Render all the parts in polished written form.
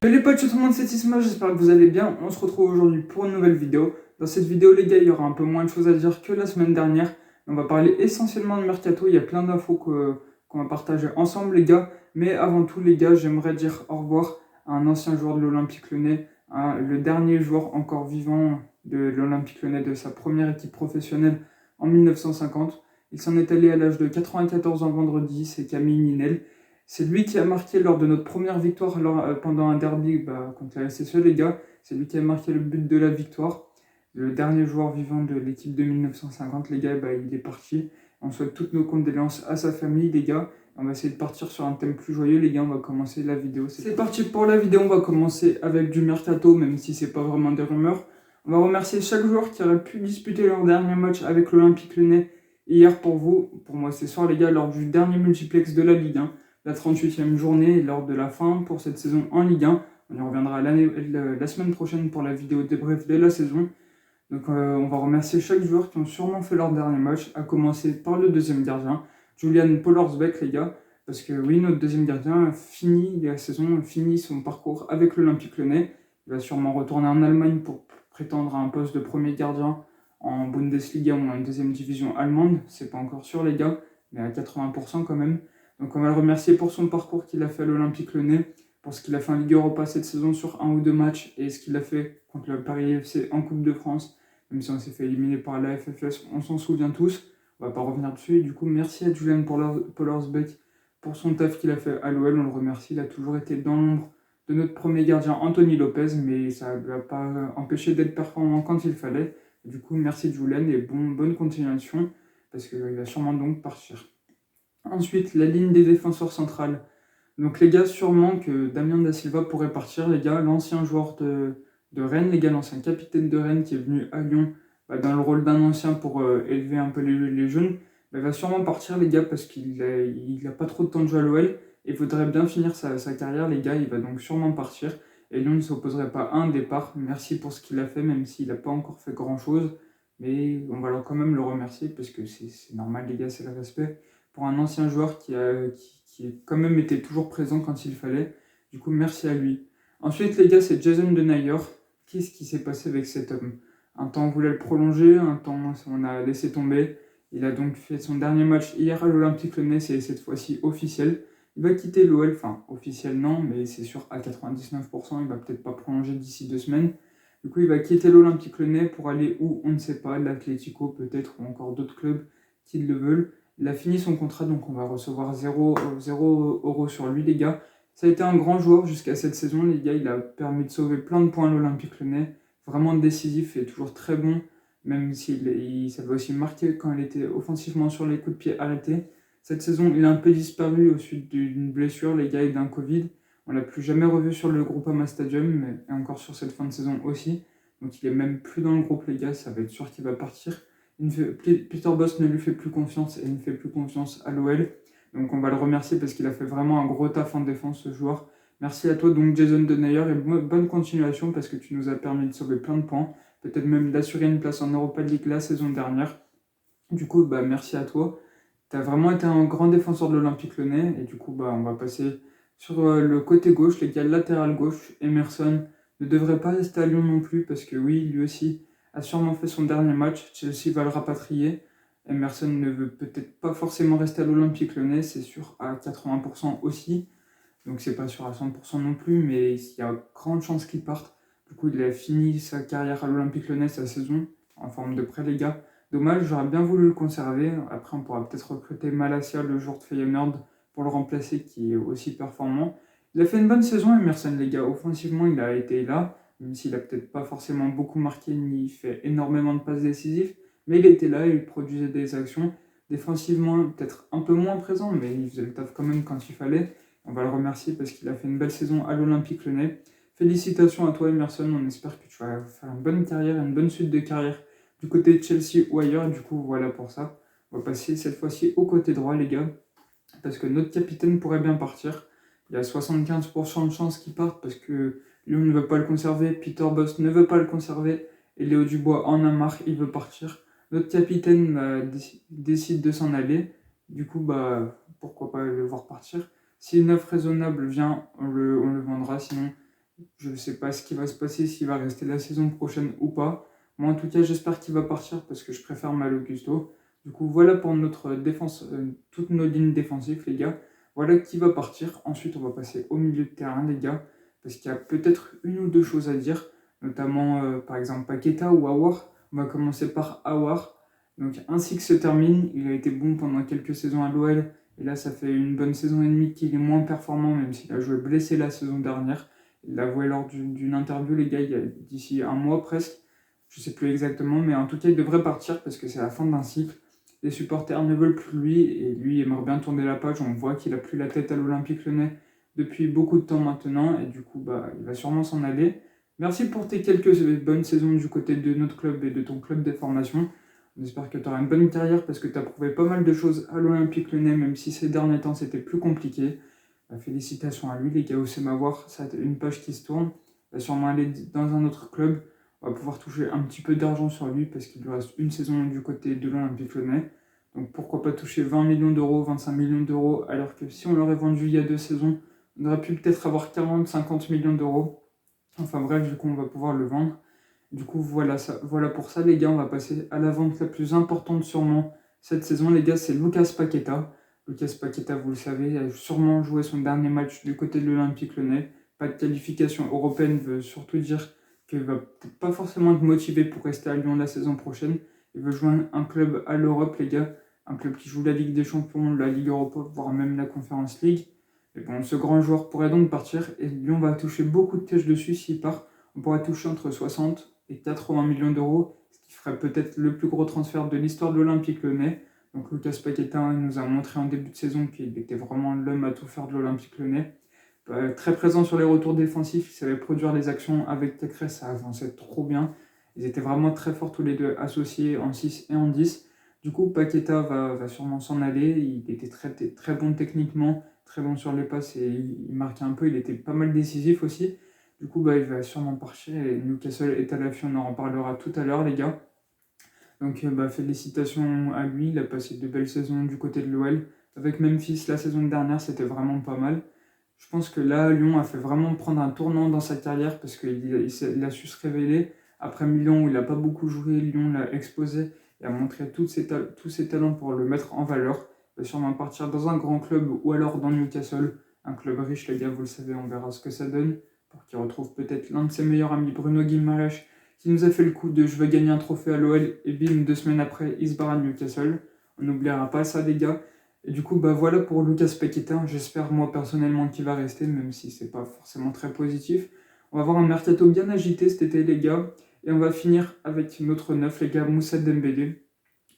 Salut les potes, je suis tout le monde, c'est Isma, j'espère que vous allez bien. On se retrouve aujourd'hui pour une nouvelle vidéo. Dans cette vidéo les gars, il y aura un peu moins de choses à dire que la semaine dernière. On va parler essentiellement de Mercato, il y a plein d'infos qu'on va partager ensemble les gars. Mais avant tout les gars, j'aimerais dire au revoir à un ancien joueur de l'Olympique Lyonnais, le dernier joueur encore vivant de l'Olympique Lyonnais, de sa première équipe professionnelle en 1950. Il s'en est allé à l'âge de 94 ans vendredi, c'est Camille Ninel. C'est lui qui a marqué lors de notre première victoire pendant un derby contre la SSE, les gars. C'est lui qui a marqué le but de la victoire. Le dernier joueur vivant de l'équipe de 1950, les gars, il est parti. On souhaite toutes nos condoléances à sa famille, les gars. On va essayer de partir sur un thème plus joyeux, les gars. On va commencer la vidéo. C'est parti pour la vidéo. On va commencer avec du Mercato, même si c'est pas vraiment des rumeurs. On va remercier chaque joueur qui aurait pu disputer leur dernier match avec l'Olympique Lyonnais hier pour vous. Pour moi, c'est soir, les gars, lors du dernier multiplex de la Ligue 1. La 38e journée lors de la fin pour cette saison en Ligue 1. On y reviendra la semaine prochaine pour la vidéo débrief de la saison. Donc on va remercier chaque joueur qui ont sûrement fait leur dernier match, à commencer par le deuxième gardien, Julian Pollersbeck les gars, parce que oui, notre deuxième gardien finit la saison, finit son parcours avec l'Olympique Lyonnais. Il va sûrement retourner en Allemagne pour prétendre à un poste de premier gardien en Bundesliga ou en deuxième division allemande. C'est pas encore sûr les gars, mais à 80% quand même. Donc on va le remercier pour son parcours qu'il a fait à l'Olympique Lyonnais, pour ce qu'il a fait en Ligue Europa cette saison sur un ou deux matchs, et ce qu'il a fait contre le Paris FC en Coupe de France, même si on s'est fait éliminer par la FFS, on s'en souvient tous, on va pas revenir dessus. Et du coup, merci à Julian Pollersbeck pour son taf qu'il a fait à l'OL, on le remercie, il a toujours été dans l'ombre de notre premier gardien Anthony Lopez, mais ça ne lui a pas empêché d'être performant quand il fallait. Du coup, merci Julian et bonne continuation, parce qu'il va sûrement donc partir. Ensuite, la ligne des défenseurs centrales. Donc les gars, sûrement que Damien Da Silva pourrait partir, les gars, l'ancien joueur de Rennes, les gars, l'ancien capitaine de Rennes qui est venu à Lyon dans le rôle d'un ancien pour élever un peu les jeunes, il va sûrement partir, les gars, parce qu'il a pas trop de temps de jouer à l'OL et voudrait bien finir sa carrière, les gars, il va donc sûrement partir. Et Lyon ne s'opposerait pas à un départ. Merci pour ce qu'il a fait, même s'il n'a pas encore fait grand-chose. Mais on va quand même le remercier, parce que c'est normal, les gars, c'est le respect pour un ancien joueur qui a quand même été toujours présent quand il fallait. Du coup, merci à lui. Ensuite, les gars, c'est Jason Denayer. Qu'est-ce qui s'est passé avec cet homme? Un temps, on voulait le prolonger, un temps, on a laissé tomber. Il a donc fait son dernier match hier à l'Olympique Lyonnais, c'est cette fois-ci officiel. Il va quitter l'OL, enfin, officiel non, mais c'est sûr à 99%, il va peut-être pas prolonger d'ici 2 semaines. Du coup, il va quitter l'Olympique Lyonnais pour aller où, on ne sait pas, l'Atlético peut-être, ou encore d'autres clubs qui le veulent. Il a fini son contrat, donc on va recevoir 0 € sur lui, les gars. Ça a été un grand joueur jusqu'à cette saison, les gars. Il a permis de sauver plein de points à l'Olympique Lyonnais. Vraiment décisif et toujours très bon, même s'il savait aussi marquer quand il était offensivement sur les coups de pied arrêtés. Cette saison, il a un peu disparu au suite d'une blessure, les gars, et d'un Covid. On l'a plus jamais revu sur le Groupama Stadium, et encore sur cette fin de saison aussi. Donc il est même plus dans le groupe, les gars. Ça va être sûr qu'il va partir. Peter Bosz ne lui fait plus confiance et ne fait plus confiance à l'OL. Donc on va le remercier parce qu'il a fait vraiment un gros taf en défense, ce joueur. Merci à toi donc Jason Denayer, et bonne continuation parce que tu nous as permis de sauver plein de points. Peut-être même d'assurer une place en Europa League la saison dernière. Du coup, merci à toi. Tu as vraiment été un grand défenseur de l'Olympique Lyonnais. Et du coup, on va passer sur le côté gauche, les gars, latéral gauche. Emerson ne devrait pas rester à Lyon non plus parce que oui, lui aussi a sûrement fait son dernier match. Chelsea va le rapatrier. Emerson ne veut peut-être pas forcément rester à l'Olympique Lyonnais, c'est sûr à 80% aussi. Donc c'est pas sûr à 100% non plus, mais il y a grande chance qu'il parte. Du coup, il a fini sa carrière à l'Olympique Lyonnais, sa saison, en forme de prêt, les gars. Dommage, j'aurais bien voulu le conserver. Après, on pourra peut-être recruter Malacia, le joueur de Feyenoord, pour le remplacer, qui est aussi performant. Il a fait une bonne saison, Emerson, les gars. Offensivement, il a été là, même s'il a peut-être pas forcément beaucoup marqué, ni fait énormément de passes décisives. Mais il était là, il produisait des actions. Défensivement, peut-être un peu moins présent, mais il faisait le taf quand même quand il fallait. On va le remercier parce qu'il a fait une belle saison à l'Olympique Lyonnais. Félicitations à toi, Emerson. On espère que tu vas faire une bonne carrière, une bonne suite de carrière du côté de Chelsea ou ailleurs. Du coup, voilà pour ça. On va passer cette fois-ci au côté droit, les gars, parce que notre capitaine pourrait bien partir. Il y a 75% de chances qu'il parte parce que Lyon ne veut pas le conserver, Peter Bosz ne veut pas le conserver, et Léo Dubois en a marre, il veut partir. Notre capitaine décide de s'en aller. Du coup, pourquoi pas le voir partir. Si une offre raisonnable vient, on le vendra, sinon je ne sais pas ce qui va se passer, s'il va rester la saison prochaine ou pas. Moi en tout cas j'espère qu'il va partir parce que je préfère Malo Gusto. Du coup voilà pour notre défense, toutes nos lignes défensives les gars. Voilà qui va partir. Ensuite on va passer au milieu de terrain les gars, parce qu'il y a peut-être une ou deux choses à dire, notamment par exemple Paqueta ou Aouar. On va commencer par Aouar. Donc ainsi que se termine, il a été bon pendant quelques saisons à l'OL, et là ça fait une bonne saison et demie qu'il est moins performant, même s'il a joué blessé la saison dernière. Il l'a avoué lors d'une interview, les gars, il y a d'ici un mois presque. Je sais plus exactement, mais en tout cas, il devrait partir parce que c'est la fin d'un cycle. Les supporters ne veulent plus de lui et lui aimerait bien tourner la page. On voit qu'il a plus la tête à l'Olympique Lyonnais depuis beaucoup de temps maintenant et du coup, il va sûrement s'en aller. Merci pour tes quelques bonnes saisons du côté de notre club et de ton club de formation. On espère que tu auras une bonne carrière parce que tu as prouvé pas mal de choses à l'Olympique Lyonnais, même si ces derniers temps c'était plus compliqué. Félicitations à lui, les gars, au m'avoir. Ça a une page qui se tourne. Il va sûrement aller dans un autre club. On va pouvoir toucher un petit peu d'argent sur lui parce qu'il lui reste une saison du côté de l'Olympique Lyonnais. Donc pourquoi pas toucher 20 millions d'euros, 25 millions d'euros, alors que si on l'aurait vendu il y a 2 saisons, on aurait pu peut-être avoir 40, 50 millions d'euros. Enfin bref, du coup, on va pouvoir le vendre. Du coup, voilà pour ça, les gars. On va passer à la vente la plus importante sûrement cette saison, les gars. C'est Lucas Paqueta. Lucas Paqueta, vous le savez, a sûrement joué son dernier match du côté de l'Olympique Lyonnais. Pas de qualification européenne veut surtout dire qu'il va peut-être pas forcément être motivé pour rester à Lyon la saison prochaine. Il veut jouer un club à l'Europe, les gars. Un club qui joue la Ligue des Champions, la Ligue Europa, voire même la Conference League. Et bon, ce grand joueur pourrait donc partir et Lyon va toucher beaucoup de cash dessus s'il part. On pourrait toucher entre 60 et 80 millions d'euros, ce qui ferait peut-être le plus gros transfert de l'histoire de l'Olympique Lyonnais. Donc Lucas Paqueta nous a montré en début de saison qu'il était vraiment l'homme à tout faire de l'Olympique Lyonnais. Très présent sur les retours défensifs, il savait produire les actions avec Tecresse, ça avançait trop bien. Ils étaient vraiment très forts tous les deux, associés en 6 et en 10. Du coup, Paqueta va sûrement s'en aller. Il était très bon techniquement, très bon sur les passes et il marquait un peu. Il était pas mal décisif aussi. Du coup, il va sûrement partir et Newcastle est à l'affût. On en reparlera tout à l'heure, les gars. Donc, félicitations à lui. Il a passé de belles saisons du côté de l'OL. Avec Memphis, la saison dernière, c'était vraiment pas mal. Je pense que là, Lyon a fait vraiment prendre un tournant dans sa carrière parce qu'il a su se révéler. Après Milan, où il n'a pas beaucoup joué, Lyon l'a exposé et a montré tous ses talents pour le mettre en valeur. Il va sûrement partir dans un grand club ou alors dans Newcastle. Un club riche, les gars, vous le savez, on verra ce que ça donne. Pour qu'il retrouve peut-être l'un de ses meilleurs amis, Bruno Guimaraes, qui nous a fait le coup de je veux gagner un trophée à l'OL et bim, 2 semaines après, il se barre à Newcastle. On n'oubliera pas ça, les gars. Et du coup, voilà pour Lucas Paqueta. J'espère, moi, personnellement, qu'il va rester, même si c'est pas forcément très positif. On va avoir un mercato bien agité cet été, les gars. Et on va finir avec notre neuf, les gars, Moussa Dembélé,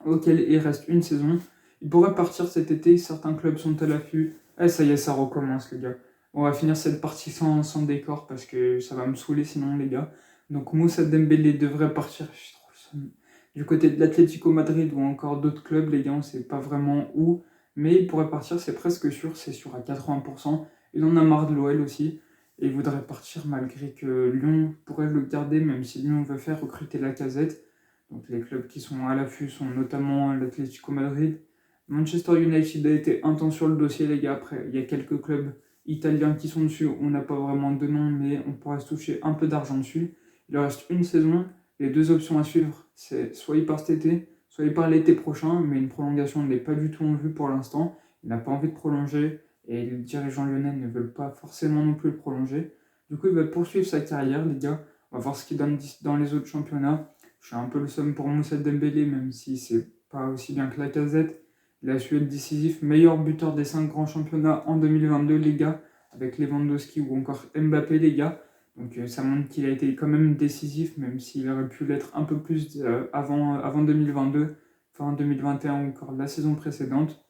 auquel il reste une saison. Il pourrait partir cet été. Certains clubs sont à l'affût. Eh, ça y est, ça recommence, les gars. On va finir cette partie sans décor parce que ça va me saouler sinon, les gars. Donc, Moussa Dembélé devrait partir. Je suis trop le seum. Du côté de l'Atlético Madrid ou encore d'autres clubs, les gars, on sait pas vraiment où. Mais il pourrait partir, c'est presque sûr, c'est sûr à 80%. Il en a marre de l'OL aussi. Et il voudrait partir malgré que Lyon pourrait le garder, même si Lyon veut faire recruter Lacazette. Donc les clubs qui sont à l'affût sont notamment l'Atlético Madrid. Manchester United a été intense sur le dossier, les gars. Après, il y a quelques clubs italiens qui sont dessus. On n'a pas vraiment de nom, mais on pourrait se toucher un peu d'argent dessus. Il reste une saison. Les deux options à suivre, c'est soit il part cet été, soit il part l'été prochain, mais une prolongation n'est pas du tout en vue pour l'instant. Il n'a pas envie de prolonger et les dirigeants lyonnais ne veulent pas forcément non plus le prolonger. Du coup, il va poursuivre sa carrière, les gars. On va voir ce qu'il donne dans les autres championnats. Je suis un peu le seum pour Moussa Dembélé, même si c'est pas aussi bien que Lacazette. Il a su être décisif, meilleur buteur des 5 grands championnats en 2022, les gars, avec Lewandowski ou encore Mbappé, les gars. Donc ça montre qu'il a été quand même décisif, même s'il aurait pu l'être un peu plus avant 2022, fin 2021 ou encore la saison précédente.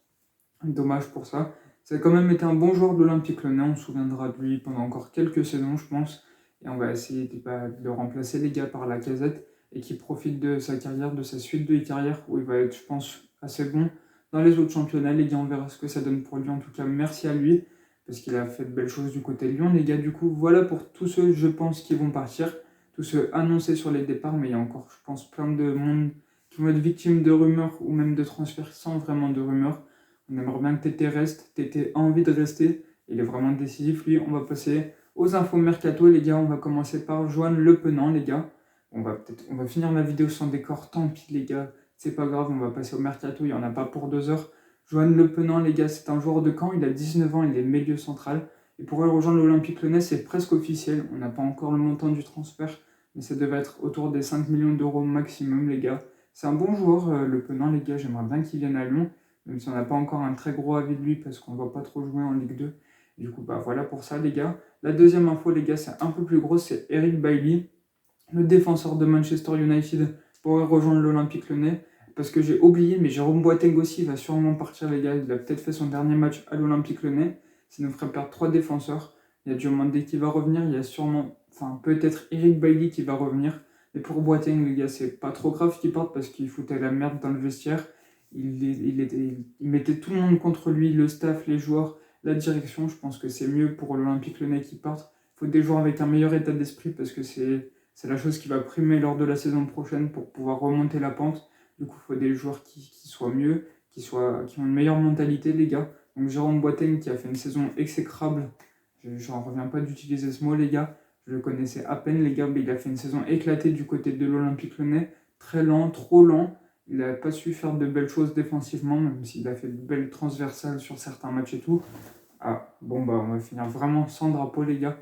Dommage pour ça. Ça a quand même été un bon joueur de l'Olympique Lyonnais, on se souviendra de lui pendant encore quelques saisons, je pense. Et on va essayer de le remplacer, les gars, par Lacazette et qui profite de sa carrière, de sa suite de carrière, où il va être, je pense, assez bon dans les autres championnats. Les gars, on verra ce que ça donne pour lui. En tout cas, merci à lui parce qu'il a fait de belles choses du côté de Lyon, les gars. Du coup, voilà pour tous ceux, je pense, qui vont partir, tous ceux annoncés sur les départs, mais il y a encore, je pense, plein de monde qui vont être victimes de rumeurs ou même de transferts sans vraiment de rumeurs. On aimerait bien que Tété reste. Tété a envie de rester. Il est vraiment décisif, lui. On va passer aux infos mercato, les gars. On va commencer par Johan Le Penant, les gars. On va finir ma vidéo sans décor. Tant pis, les gars. C'est pas grave, on va passer au mercato. Il n'y en a pas pour 2 heures. Johan Le Penant, les gars, c'est un joueur de Caen. Il a 19 ans. Il est milieu central. Et pour rejoindre l'Olympique Lyonnais, c'est presque officiel. On n'a pas encore le montant du transfert, mais ça devait être autour des 5 millions d'euros maximum, les gars. C'est un bon joueur, Le Penant, les gars. J'aimerais bien qu'il vienne à Lyon, même si on n'a pas encore un très gros avis de lui parce qu'on ne va pas trop jouer en Ligue 2. Du coup, bah voilà pour ça, les gars. La deuxième info, les gars, c'est un peu plus gros, c'est Eric Bailly, le défenseur de Manchester United, pourrait rejoindre l'Olympique Lyonnais. Parce que j'ai oublié, mais Jérôme Boateng aussi va sûrement partir, les gars. Il a peut-être fait son dernier match à l'Olympique Lyonnais. Ça nous ferait perdre 3 défenseurs. Il y a Diomandé qui va revenir. Il y a sûrement, peut-être Eric Bailly qui va revenir. Mais pour Boateng, les gars, c'est pas trop grave qu'il parte parce qu'il foutait la merde dans le vestiaire. Il mettait tout le monde contre lui, le staff, les joueurs, la direction. Je pense que c'est mieux pour l'Olympique Lyonnais qui parte. Il faut des joueurs avec un meilleur état d'esprit parce que c'est la chose qui va primer lors de la saison prochaine pour pouvoir remonter la pente. Du coup, il faut des joueurs qui soient mieux, qui ont une meilleure mentalité, les gars. Donc Jérôme Boateng qui a fait une saison exécrable, j'en reviens pas d'utiliser ce mot, les gars. Je le connaissais à peine, les gars, mais il a fait une saison éclatée du côté de l'Olympique Lyonnais. Très lent, trop lent. Il n'a pas su faire de belles choses défensivement, même s'il a fait de belles transversales sur certains matchs et tout. Ah, bon, bah, on va finir vraiment sans drapeau, les gars.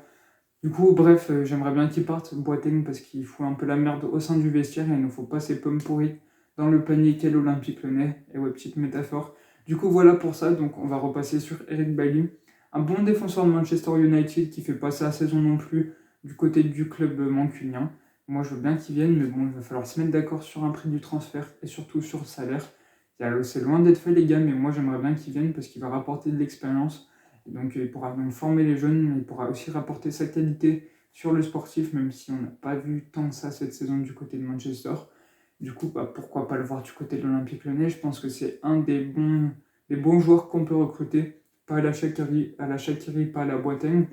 Du coup, bref, j'aimerais bien qu'il parte, Boateng, parce qu'il fout un peu la merde au sein du vestiaire et il ne faut pas ces pommes pourries dans le panier qu'est l'Olympique Lyonnais. Et ouais, petite métaphore. Du coup, voilà pour ça. Donc, on va repasser sur Eric Bailly. Un bon défenseur de Manchester United qui fait pas sa saison non plus du côté du club mancunien. Moi, je veux bien qu'il vienne, mais bon, il va falloir se mettre d'accord sur un prix du transfert et surtout sur le salaire. C'est loin d'être fait, les gars, mais moi, j'aimerais bien qu'il vienne parce qu'il va rapporter de l'expérience. Et donc, il pourra donc former les jeunes, mais il pourra aussi rapporter sa qualité sur le sportif, même si on n'a pas vu tant que ça cette saison du côté de Manchester. Du coup, bah, pourquoi pas le voir du côté de l'Olympique Lyonnais. Je pense que c'est un des bons joueurs qu'on peut recruter. Pas à la Shaqiri, pas à la Boateng.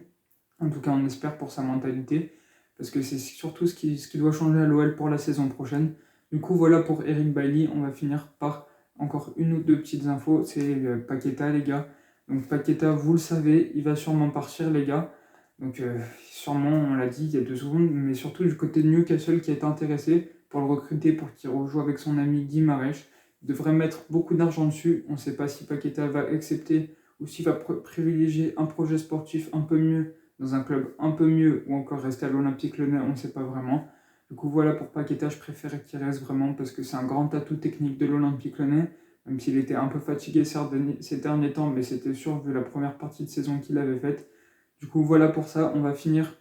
En tout cas, on espère pour sa mentalité. Parce que c'est surtout ce qui doit changer à l'OL pour la saison prochaine. Du coup, voilà pour Eric Bailly. On va finir par encore une ou deux petites infos. C'est Paqueta, les gars. Donc Paqueta, vous le savez, il va sûrement partir, les gars. Donc sûrement, on l'a dit il y a 2 secondes, mais surtout du côté de Newcastle qui est intéressé pour le recruter, pour qu'il rejoue avec son ami Guy Maresch. Il devrait mettre beaucoup d'argent dessus. On ne sait pas si Paqueta va accepter ou s'il va privilégier un projet sportif un peu mieux dans un club un peu mieux ou encore rester à l'Olympique Lyonnais, on ne sait pas vraiment. Du coup, voilà pour Paqueta, je préfère qu'il reste vraiment parce que c'est un grand atout technique de l'Olympique Lyonnais, même s'il était un peu fatigué ces derniers temps, mais c'était sûr vu la première partie de saison qu'il avait faite. Du coup, voilà pour ça. On va finir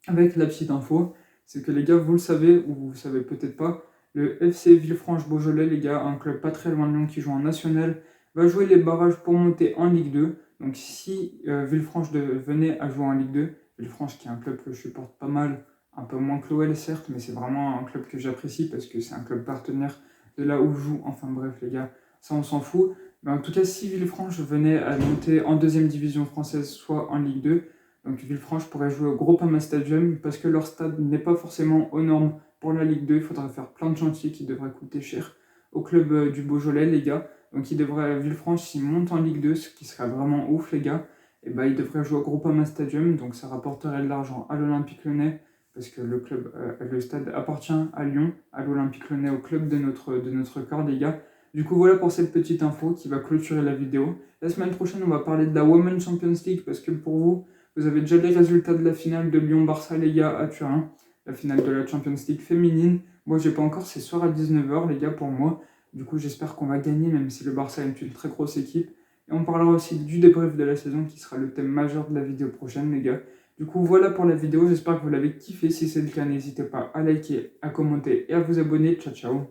avec la petite info. C'est que les gars, vous le savez ou vous le savez peut-être pas, le FC Villefranche-Beaujolais, les gars, un club pas très loin de Lyon qui joue en national, va jouer les barrages pour monter en Ligue 2. Donc si Villefranche venait à jouer en Ligue 2, Villefranche qui est un club que je supporte pas mal, un peu moins que l'OL certes, mais c'est vraiment un club que j'apprécie parce que c'est un club partenaire de là où je joue. Enfin bref les gars, ça on s'en fout. Mais en tout cas, si Villefranche venait à monter en 2e division française, soit en Ligue 2, donc Villefranche pourrait jouer au Groupama Stadium parce que leur stade n'est pas forcément aux normes pour la Ligue 2. Il faudrait faire plein de chantiers qui devraient coûter cher au club du Beaujolais, les gars. Donc Villefranche, s'il monte en Ligue 2, ce qui serait vraiment ouf, les gars, et il devrait jouer au Groupama Stadium. Donc ça rapporterait de l'argent à l'Olympique Lyonnais parce que le stade appartient à Lyon, à l'Olympique Lyonnais, au club de notre corps, les gars. Du coup, voilà pour cette petite info qui va clôturer la vidéo. La semaine prochaine, on va parler de la Women's Champions League parce que pour vous avez déjà les résultats de la finale de Lyon-Barça, les gars, à Turin. La finale de la Champions League féminine. Moi, j'ai pas encore, c'est soir à 19h, les gars, pour moi. Du coup, j'espère qu'on va gagner, même si le Barça est une très grosse équipe. Et on parlera aussi du débrief de la saison, qui sera le thème majeur de la vidéo prochaine, les gars. Du coup, voilà pour la vidéo. J'espère que vous l'avez kiffé. Si c'est le cas, n'hésitez pas à liker, à commenter et à vous abonner. Ciao, ciao.